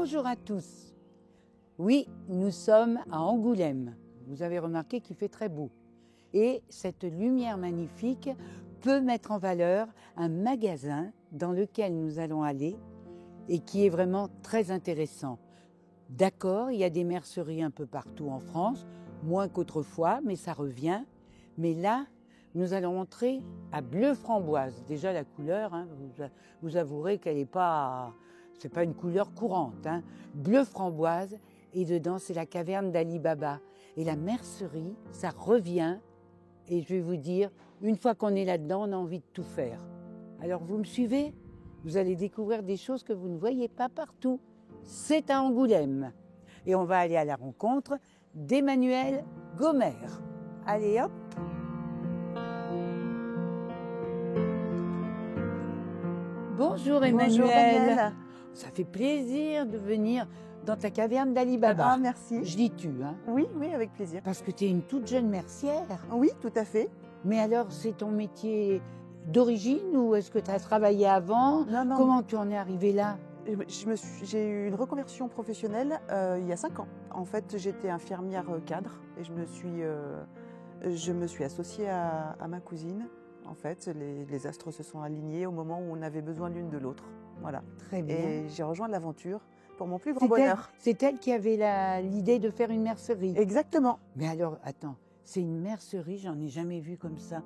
Bonjour à tous. Oui, nous sommes à Angoulême. Vous avez remarqué qu'il fait très beau. Et cette lumière magnifique peut mettre en valeur un magasin dans lequel nous allons aller et qui est vraiment très intéressant. D'accord, il y a des merceries un peu partout en France, moins qu'autrefois, mais ça revient. Mais là, nous allons entrer à Bleu Framboise. Déjà la couleur, vous avouerez qu'elle n'est pas... C'est pas une couleur courante. Bleu Framboise, et dedans c'est la caverne d'Ali Baba. Et la mercerie, ça revient. Et je vais vous dire, une fois qu'on est là-dedans, on a envie de tout faire. Alors vous me suivez? Vous allez découvrir des choses que vous ne voyez pas partout. C'est à Angoulême. Et on va aller à la rencontre d'Emmanuel Gomer. Allez hop! Bonjour Emmanuel. Bonjour Daniel. Ça fait plaisir de venir dans ta caverne d'Ali Baba. Ah, merci. Je dis tu, Oui, avec plaisir. Parce que tu es une toute jeune mercière. Oui, tout à fait. Mais alors, c'est ton métier d'origine ou est-ce que tu as travaillé avant? Non. Comment tu en es arrivée là? J'ai eu une reconversion professionnelle il y a 5 ans. En fait, j'étais infirmière cadre et je me suis associée à ma cousine. En fait, les astres se sont alignés au moment où on avait besoin l'une de l'autre. Voilà. Très bien. Et j'ai rejoint l'aventure pour mon plus grand bonheur. C'est elle qui avait l'idée de faire une mercerie. Exactement. Mais alors, attends, c'est une mercerie, j'en ai jamais vu comme ça.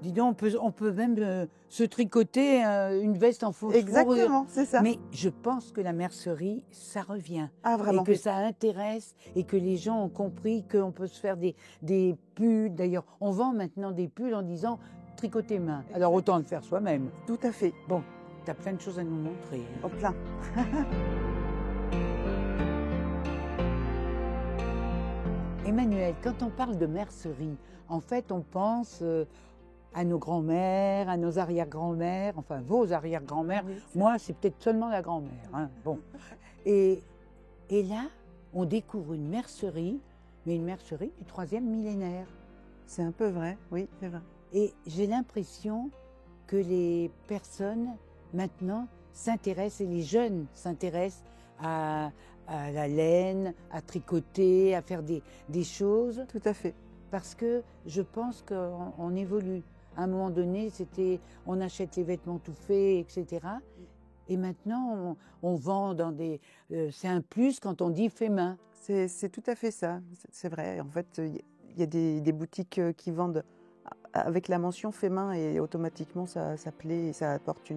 Dis donc, on peut même se tricoter une veste en fausse fourrure. Exactement, c'est ça. Mais je pense que la mercerie, ça revient. Ah, vraiment. Et que ça intéresse et que les gens ont compris qu'on peut se faire des pulls. D'ailleurs, on vend maintenant des pulls en disant tricoter main. Alors autant le faire soi-même. Tout à fait. Bon, tu as plein de choses à nous montrer. Oh, plein. Emmanuel, quand on parle de mercerie, en fait, on pense à nos grands-mères, à nos arrière-grands-mères, enfin vos arrière-grands-mères. Oui, moi, c'est peut-être seulement la grand-mère. Bon. Et là, on découvre une mercerie, mais une mercerie du 3e millénaire. C'est un peu vrai, oui, c'est vrai. Et j'ai l'impression que les personnes, maintenant, s'intéressent, et les jeunes s'intéressent à la laine, à tricoter, à faire des choses. Tout à fait. Parce que je pense qu'on évolue. À un moment donné, on achète les vêtements tout faits, etc. Et maintenant, on vend dans des... c'est un plus quand on dit fait main. C'est tout à fait ça, c'est vrai. En fait, il y a des boutiques qui vendent avec la mention fait main et automatiquement ça plaît et ça apporte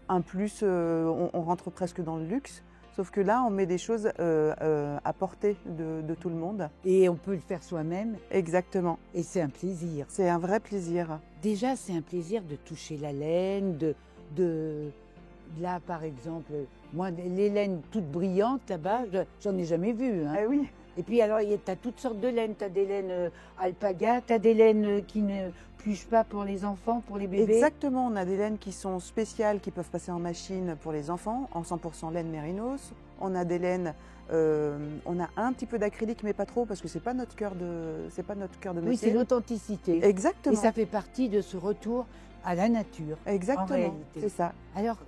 un plus, on rentre presque dans le luxe. Sauf que là, on met des choses à portée de tout le monde. Et on peut le faire soi-même. Exactement. Et c'est un plaisir. C'est un vrai plaisir. Déjà, c'est un plaisir de toucher la laine, là, par exemple, moi, les laines toutes brillantes, là-bas, j'en ai jamais vu. Ah oui. Et puis alors, tu as toutes sortes de laines. Tu as des laines alpaga, tu as des laines qui ne pluchent pas pour les enfants, pour les bébés. Exactement, on a des laines qui sont spéciales, qui peuvent passer en machine pour les enfants, en 100% laine mérinos. On a des laines, on a un petit peu d'acrylique, mais pas trop, parce que c'est pas notre cœur de métier. Oui, c'est l'authenticité. Exactement. Et ça fait partie de ce retour à la nature. Exactement, c'est ça. Alors,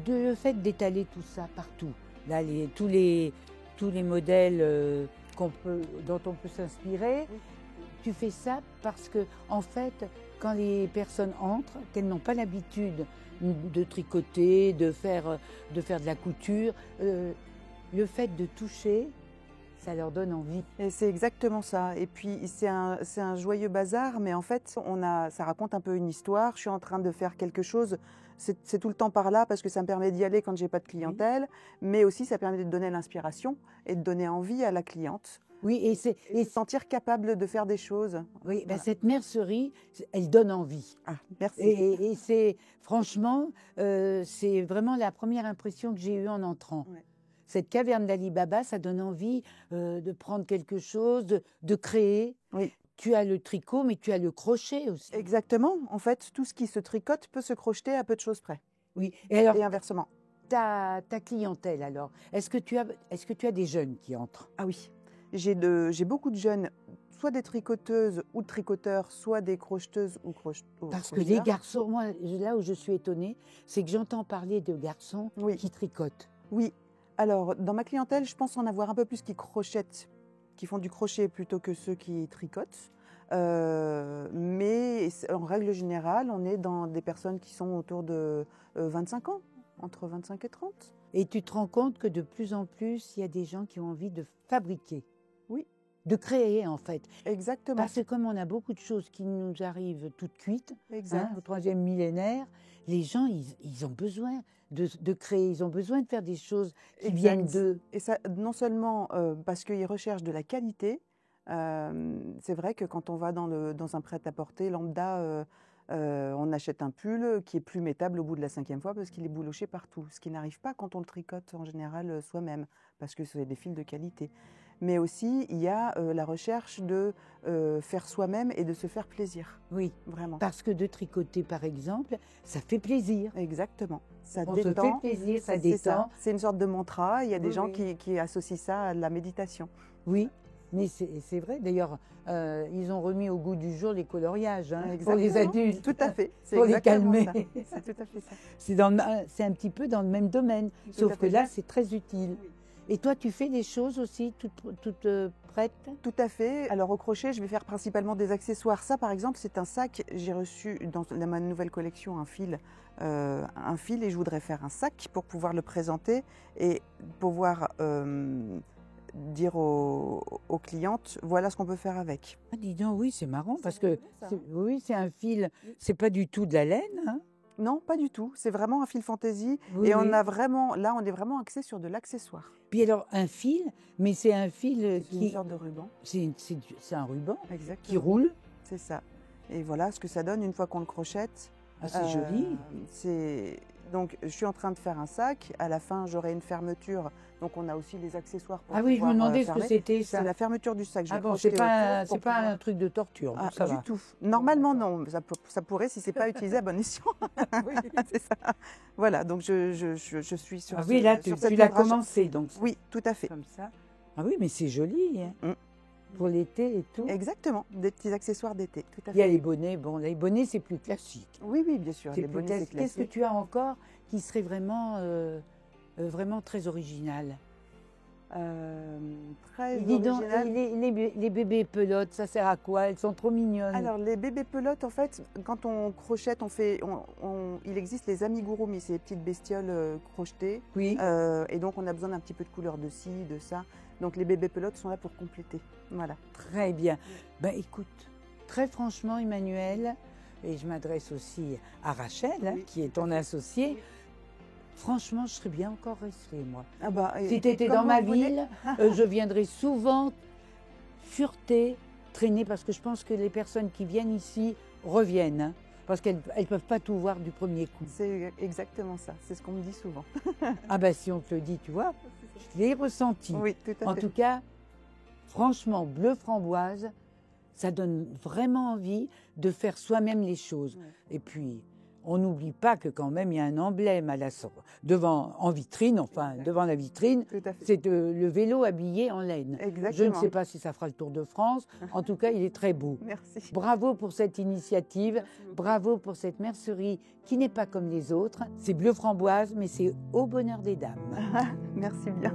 le fait d'étaler tout ça partout, là, tous les modèles dont on peut s'inspirer, oui. Tu fais ça parce que, en fait, quand les personnes entrent, qu'elles n'ont pas l'habitude de tricoter, de faire de la couture, le fait de toucher, ça leur donne envie. Et c'est exactement ça. Et puis, c'est un joyeux bazar, mais en fait, ça raconte un peu une histoire. Je suis en train de faire quelque chose. C'est tout le temps par là parce que ça me permet d'y aller quand j'ai pas de clientèle, oui. Mais aussi ça permet de donner l'inspiration et de donner envie à la cliente. Oui, et se sentir capable de faire des choses. Oui, voilà. Cette mercerie, elle donne envie. Ah, merci. Et c'est, franchement, c'est vraiment la première impression que j'ai eue en entrant. Ouais. Cette caverne d'Ali Baba, ça donne envie de prendre quelque chose, de créer. Oui. Tu as le tricot, mais tu as le crochet aussi. Exactement. En fait, tout ce qui se tricote peut se crocheter à peu de choses près. Oui. Et inversement. Ta clientèle, alors, est-ce que tu as des jeunes qui entrent? Ah oui. J'ai beaucoup de jeunes, soit des tricoteuses ou tricoteurs, soit des crocheteuses ou Parce que les garçons, moi, là où je suis étonnée, c'est que j'entends parler de garçons Oui. qui tricotent. Oui. Alors, dans ma clientèle, je pense en avoir un peu plus qui crochettent, qui font du crochet plutôt que ceux qui tricotent. Mais en règle générale, on est dans des personnes qui sont autour de 25 ans, entre 25 et 30. Et tu te rends compte que de plus en plus, il y a des gens qui ont envie de fabriquer. Oui. De créer, en fait. Exactement. Parce que comme on a beaucoup de choses qui nous arrivent toutes cuites, Exact. au 3e millénaire, les gens, ils ont besoin de créer, ils ont besoin de faire des choses qui Exact. viennent d'eux. Et ça, non seulement parce qu'ils recherchent de la qualité, c'est vrai que quand on va dans un prêt-à-porter lambda, on achète un pull qui est plus mettable au bout de la 5e fois parce qu'il est bouloché partout, ce qui n'arrive pas quand on le tricote en général soi-même, parce que c'est des fils de qualité. Mais aussi, il y a la recherche de faire soi-même et de se faire plaisir. Oui, vraiment. Parce que de tricoter, par exemple, ça fait plaisir. Exactement. Ça On détend. se fait plaisir, ça détend. C'est une sorte de mantra. Il y a des Oui, gens oui. qui associent ça à la méditation. Oui, mais c'est vrai. D'ailleurs, ils ont remis au goût du jour les coloriages pour Exactement. les adultes. Tout à fait. C'est Pour les exactement calmer. ça. C'est tout à fait ça. C'est un petit peu dans le même domaine, Tout sauf à que fait. là, c'est très utile. Et toi, tu fais des choses aussi toutes prêtes? Tout à fait. Alors au crochet, je vais faire principalement des accessoires. Ça, par exemple, c'est un sac. J'ai reçu dans ma nouvelle collection un fil et je voudrais faire un sac pour pouvoir le présenter et pouvoir dire aux clientes, voilà ce qu'on peut faire avec. Ah, dis donc, oui, c'est marrant parce que ça. oui, c'est un fil, c'est pas du tout de la laine. Hein? Non, pas du tout. C'est vraiment un fil fantaisie. Oui, et on oui. a vraiment, là, on est vraiment axé sur de l'accessoire. Puis alors, un fil, mais c'est un fil C'est une qui. sorte de ruban. C'est un ruban Exactement. qui roule. C'est ça. Et voilà ce que ça donne une fois qu'on le crochette. Ah, c'est joli. Donc, je suis en train de faire un sac. À la fin, j'aurai une fermeture. Donc, on a aussi les accessoires pour Ah oui, je me pouvoir, demandais ce que fermer. c'était ça. C'est la fermeture du sac. Je Ah vais bon, crocheter c'est pas, autour pour c'est pas pouvoir- un truc de torture. Ah, ça du va. tout. Normalement, non. Ça pourrait si c'est pas utilisé à bon escient. C'est ça. Voilà. Donc, je suis sur. Ah oui, là, sur tu cette l'as cadrage. commencé, donc. Oui, tout à fait. Comme ça. Ah oui, mais c'est joli. Hein. Mm. Pour l'été et tout. Exactement. Des petits accessoires d'été. Tout à Il y a fait. les bonnets. Bon, les bonnets, c'est plus classique. Oui, oui, bien sûr. C'est Les plus bonnets, c'est classique. Qu'est-ce que classique. tu as encore qui serait vraiment, vraiment très original? Très Dis donc, original. les bébés pelotes, ça sert à quoi? Elles sont trop mignonnes. Alors, les bébés pelotes, en fait, quand on crochette, il existe les amigurumi, c'est les petites bestioles crochetées. Oui. Et donc, on a besoin d'un petit peu de couleur de ci, de ça. Donc, les bébés pelotes sont là pour compléter. Voilà. Très bien. Ben écoute, très franchement, Emmanuel, et je m'adresse aussi à Rachel, hein, Oui. qui est ton associée. Franchement, je serais bien encore restée, moi. Ah bah, Si tu étais comme dans ma vous voulez. ville, je viendrais souvent fureter, traîner, parce que je pense que les personnes qui viennent ici reviennent, hein, parce qu'elles ne peuvent pas tout voir du premier coup. C'est exactement ça. C'est ce qu'on me dit souvent. Ah ben si on te le dit, tu vois, je l'ai ressenti. Oui, tout à En fait. tout cas, franchement, bleu framboise, ça donne vraiment envie de faire soi-même les choses. Ouais. Et puis, on n'oublie pas que quand même, il y a un emblème à devant, en vitrine, enfin, devant la vitrine, Tout à fait. c'est le vélo habillé en laine. Exactement. Je ne sais pas si ça fera le tour de France. En tout cas, il est très beau. Merci. Bravo pour cette initiative. Bravo pour cette mercerie qui n'est pas comme les autres. C'est bleu framboise, mais c'est au bonheur des dames. Merci bien.